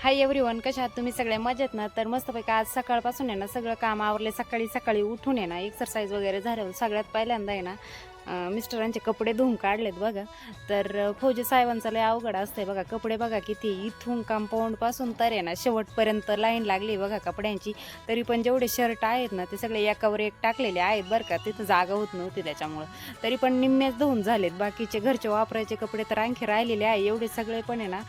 Hi everyone, कशा आहात तुम्ही सगळे? मजेत ना? तर मस्तपैकी आज सकाळपासून आहे ना सगळं काम आवरले. सकाळी उठून आहे ना एक्सरसाइज वगैरे झाल्यावर सगळ्यात पहिल्यांदा आहे ना मिस्टरांचे कपडे धुवून काढलेत बघा. तर फौजी साहेबांचं लय अवघड असतंय बघा. कपडे बघा किती इथून कंपाऊंडपासून तर आहे ना शेवटपर्यंत लाईन लागली बघा कपड्यांची. तरी पण जेवढे शर्ट आहेत ना ते सगळे एकावर एक टाकलेले आहेत बरं का. तिथं जागा होत नव्हती त्याच्यामुळं. तरी पण निम्मेच धुवून झालेत. बाकीचे घरचे वापरायचे कपडे तर आणखी राहिलेले आहे. एवढे सगळे पण आहे ना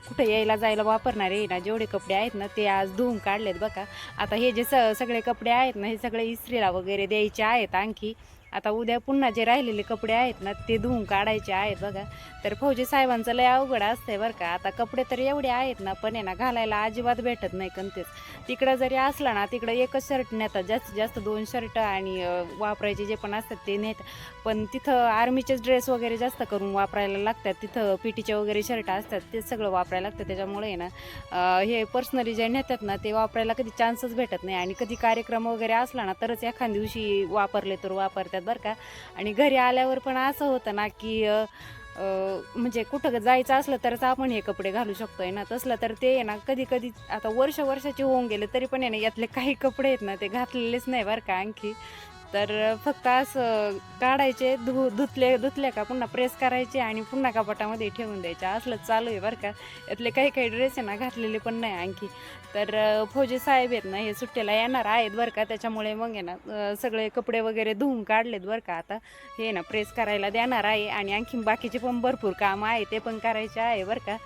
कुठे यायला जायला वापरणारे आहे ना जेवढे कपडे आहेत ना ते आज धुवून काढलेत बघा. आता हे जे सगळे कपडे आहेत ना हे सगळे इस्त्रीला वगैरे द्यायचे आहेत आणखी. आता उद्या पुन्हा जे राहिलेले कपडे आहेत ना ते धुवून काढायचे आहेत बघा. तर फौजी साहेबांचं लय अवघड असतंय बरं का. आता कपडे तर एवढे आहेत ना पण आहे ना घालायला अजिबात भेटत नाही कोणतेच. तिकडं जरी असला ना तिकडं एकच शर्ट नेतात, जास्तीत जास्त 2 शर्ट आणि वापरायचे जे पण असतात ते नेत. पण तिथं आर्मीचेच ड्रेस वगैरे जास्त करून वापरायला लागतात. तिथं पीटीचे वगैरे शर्ट असतात ते सगळं वापरायला लागतं. त्याच्यामुळे आहे ना हे पर्सनली जे नेतात ना ते वापरायला कधी चान्सच भेटत नाही. आणि कधी कार्यक्रम वगैरे असला ना तरच एखाद दिवशी वापरले तर वापरतात बरं का. आणि घरी आल्यावर पण असं होतं ना की म्हणजे कुठं जायचं असलं तरच आपण हे कपडे घालू शकतोय ना. तसलं तर ते आहे ना कधी कधी आता वर्षाचे होऊन गेले तरी पण आहे ना यातले काही कपडे आहेत ना ते घातलेलेच नाही बरं का आणखी. तर फक्त असं काढायचे धुतले का पुन्हा प्रेस करायचे आणि पुन्हा कपाटामध्ये ठेवून द्यायचे असलंच चालू आहे बरं का. यातले काही ड्रेस आहे ना घातलेले पण नाही आणखी. तर फौजी साहेब आहेत ना हे सुट्टीला येणार आहेत बरं का. त्याच्यामुळे मग आहे ना सगळे कपडे वगैरे धुवून काढलेत बरं का. आता हे ना प्रेस करायला देणार आहे आणि आणखी बाकीचे पण भरपूर काम आहे ते पण करायचे आहे बरं का.